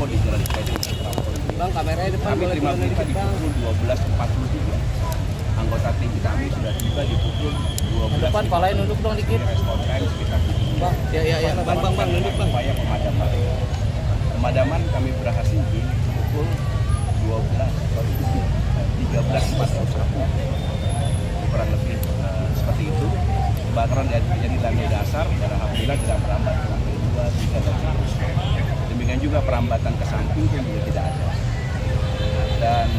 Trapo di Jalan Sepeda Trapo. Bang, kameranya depan Kami boleh terima berita di pukul 12.43. Anggota tim kami sudah tiba di pukul 12. Depan, palain nunduk dong dikit. Respon time sekitar 7 Bang, ya. Bang, nunduk bang. Upaya pemadaman. Pemadaman kami berhasil di pukul 13.41. Kurang lebih seperti itu. Kebakaran terjadi di lantai dasar dan alhamdulillah tidak merambat ke lantai 2, 3 dan seterusnya. Demikian juga perambatan ke samping pun juga tidak ada. Dan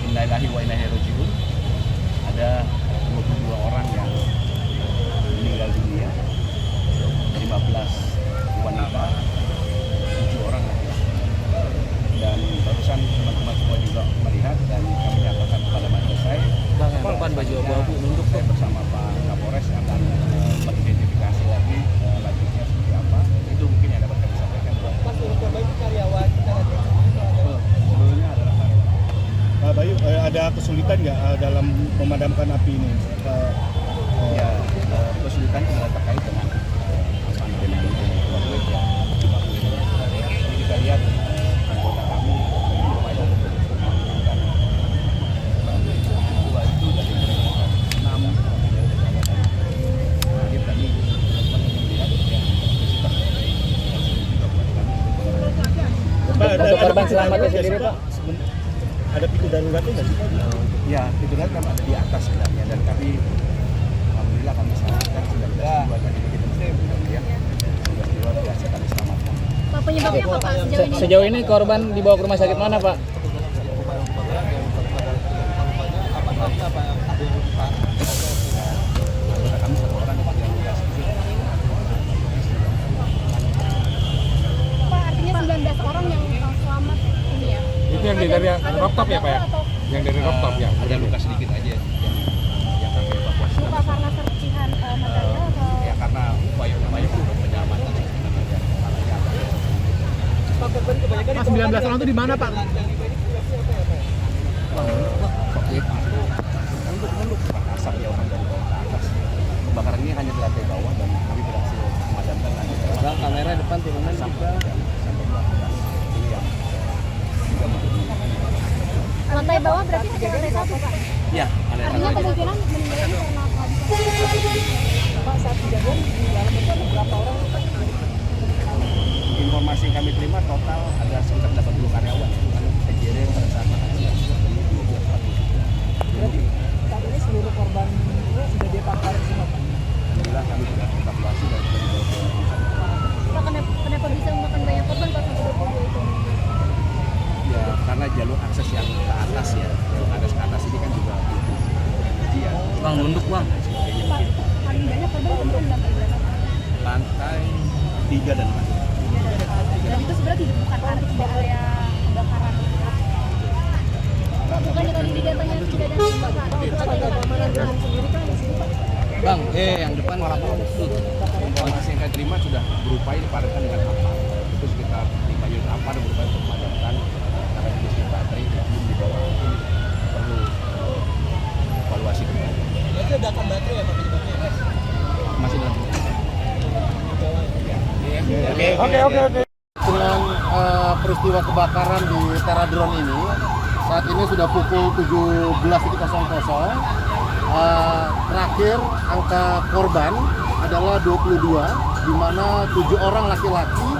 innalillahi wa inna ilaihi raji'un, ada 22 orang yang meninggal dunia, 15 wanita, 7 orang laki-laki. Dan barusan teman-teman semua juga melihat dan kami nyatakan kepada majelis saya, Bang, yang depan baju abu-abu nunduk saya bersama Pak Kapolres akan mengidentifikasi lagi lanjutnya seperti apa. Itu mungkin yang dapat kami sampaikan. Mas, korban itu karyawan. Sebelumnya adalah karyawan. Pak Bayu, ada kesulitan nggak dalam memadamkan api ini? Ya, kesulitan juga terkait dengan apa namanya keluarga. Jadi kita lihat anggota kami berupaya untuk mengamankan dua itu dari 6. Jadi kami melihat ya kapasitas juga buat kami. Pak, Untuk korban selamatnya sendiri, Pak? Ada pintu daruratnya nggak sih? Ya, itu kan ada di atas sebenarnya dan kami alhamdulillah kami selamatkan 19 jiwa tadi begitu ya. 19 jiwa biasa kami selamatkan. Pak, penyebabnya apa Pak sejauh ini? Sejauh ini korban dibawa ke rumah sakit mana, Pak? Anggota kami 1 orang yang luka sedikit. Pak, artinya 19 orang yang selamat ini ya? Itu yang dari rooftop ya Pak ya? Yang dari rooftop ya? Ada luka sedikit aja yang kami evakuasi. Luka karena serpihan material atau? Ya karena upaya untuk penyelamatan sebenarnya. Mas 19 orang itu di mana Pak? Untuk asap ya orang dari bawah ke atas. Kebakaran ini hanya di lantai bawah dan kami berhasil memadamkan lantai bawah. Bang, kamera depan timunan Sampai juga. ini yang juga Lantai bawah berarti hanya lantai 1 Pak? ya Artinya kemungkinan meninggalnya karena apa? Pak, saat kejadian di dalam itu ada berapa orang? informasi yang kami terima total ada sekitar 80 karyawan kan kejadian pada saat makan siang 12.40. Berarti saat ini seluruh korban itu sudah dievakuasi semua, Pak? Alhamdulillah kami sudah evakuasi dan sudah dibawa ke Pak, kenapa bisa memakan banyak korban Pak sampai 22 itu? ya karena jalur akses yang ke atas ya jalur akses ke atas ini kan juga butuh energi ya. Bang, nunduk Bang. Sebagainya Pak, mungkin paling banyak korban mungkin lantai berapa? lantai 3 dan 4. Dan itu sebenarnya bukan area kebakaran. Bukan yang tadi datanya 3 dan 4 Pak. Itu ada keamanan dengan sendiri kan di sini Pak? Bang, yang depan Informasi yang kami terima sudah berupaya dipadamkan dengan apa itu sekitar 5 unit apa dan berupaya untuk memadamkan karena jenisnya baterai itu belum dibawa mungkin perlu evaluasi kembali. Berarti ledakan baterai ya Pak penyebabnya? Masih dalam Oke. Dengan peristiwa kebakaran di Teradron ini, saat ini sudah pukul 17.00. Terakhir angka korban adalah 22, di mana 7 orang laki-laki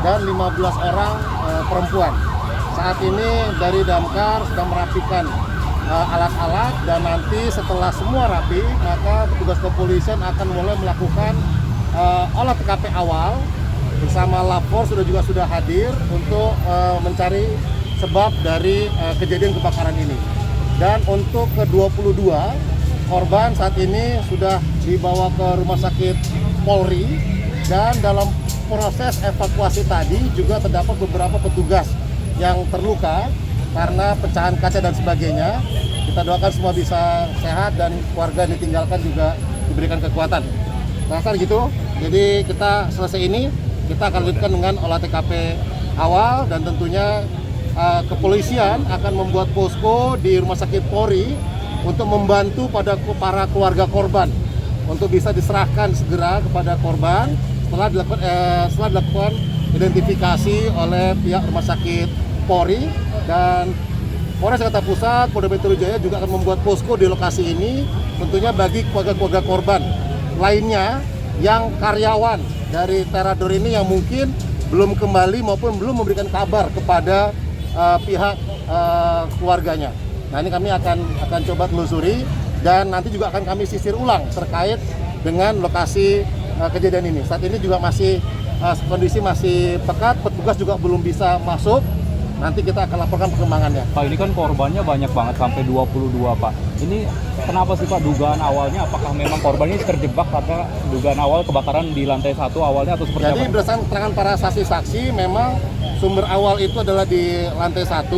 dan 15 orang perempuan. Saat ini dari Damkar sedang merapikan alat-alat dan nanti setelah semua rapi, maka petugas kepolisian akan mulai melakukan olah TKP awal bersama Lapor sudah hadir untuk mencari sebab dari kejadian kebakaran ini. Dan untuk ke-22 korban saat ini sudah dibawa ke rumah sakit Polri dan dalam proses evakuasi tadi juga terdapat beberapa petugas yang terluka karena pecahan kaca dan sebagainya. Kita doakan semua bisa sehat dan keluarga ditinggalkan juga diberikan kekuatan. Rasa gitu. Jadi kita selesai ini kita akan lanjutkan dengan olah TKP awal dan tentunya kepolisian akan membuat posko di Rumah Sakit Polri untuk membantu pada para keluarga korban untuk bisa diserahkan segera kepada korban setelah dilakukan diidentifikasi oleh pihak Rumah Sakit Polri, dan Polres Jakarta Pusat, Polda Metro Jaya juga akan membuat posko di lokasi ini tentunya bagi keluarga-keluarga korban lainnya yang karyawan dari Terador ini yang mungkin belum kembali maupun belum memberikan kabar kepada pihak keluarganya. Nah, ini kami akan coba telusuri dan nanti juga akan kami sisir ulang terkait dengan lokasi kejadian ini. Saat ini juga masih kondisi masih pekat, petugas juga belum bisa masuk. Nanti kita akan laporkan perkembangannya. Pak, ini kan korbannya banyak banget sampai 22 Pak. Ini kenapa sih Pak dugaan awalnya? Apakah memang korban ini terjebak karena dugaan awal kebakaran di lantai 1 awalnya atau seperti apa? Jadi berdasarkan keterangan para saksi-saksi memang sumber awal itu adalah di lantai 1.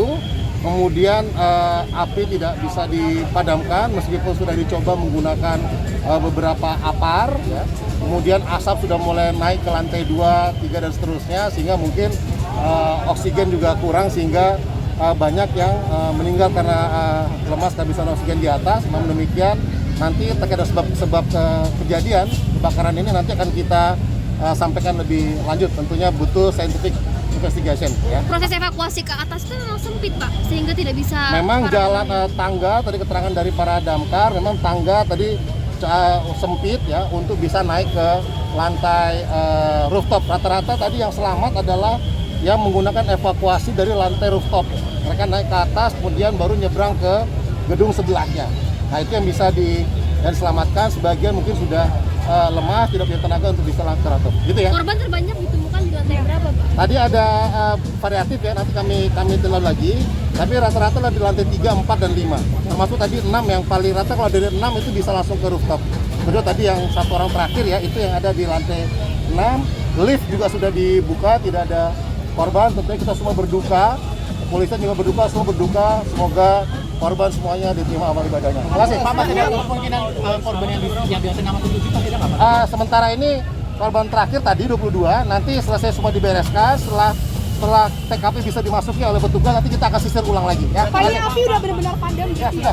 Kemudian api tidak bisa dipadamkan meskipun sudah dicoba menggunakan beberapa apar, ya. Kemudian asap sudah mulai naik ke lantai 2, 3 dan seterusnya, sehingga mungkin oksigen juga kurang sehingga banyak yang meninggal karena lemah kehabisan oksigen di atas. Namun demikian nanti terkait sebab kejadian kebakaran ini nanti akan kita sampaikan lebih lanjut, tentunya butuh scientific investigation, ya. Proses evakuasi ke atas itu memang sempit Pak, sehingga tidak bisa. Memang jalan tangga tadi keterangan dari para damkar, memang tangga tadi sempit ya untuk bisa naik ke lantai rooftop. Rata-rata tadi yang selamat adalah yang menggunakan evakuasi dari lantai rooftop. Mereka naik ke atas kemudian baru nyebrang ke gedung sebelahnya. Nah, itu yang bisa diselamatkan. Sebagian mungkin sudah lemah, tidak punya tenaga untuk bisa naik ke rooftop. Gitu ya. Korban terbanyak ditemukan di lantai berapa Pak? Tadi ada variatif ya, nanti kami telah lagi. Tapi rata-rata lah di lantai 3, 4, dan 5. Termasuk tadi 6 yang paling rata, kalau dari 6 itu bisa langsung ke rooftop. Kedua tadi yang satu orang terakhir ya, itu yang ada di lantai 6. Lift juga sudah dibuka, tidak ada korban. Tentunya kita semua berduka, kepolisian juga berduka, semua berduka. Semoga korban semuanya diterima amal ibadahnya. Terima kasih. Pak, masih ada kemungkinan korban yang biasa nama 7 juta tidak Pak? Sementara ini korban terakhir tadi 22, nanti selesai semua dibereskan, setelah TKP bisa dimasuki oleh petugas, nanti kita akan sisir ulang lagi. Ya. Pak, ini api udah benar-benar padam gitu Ya, sudah.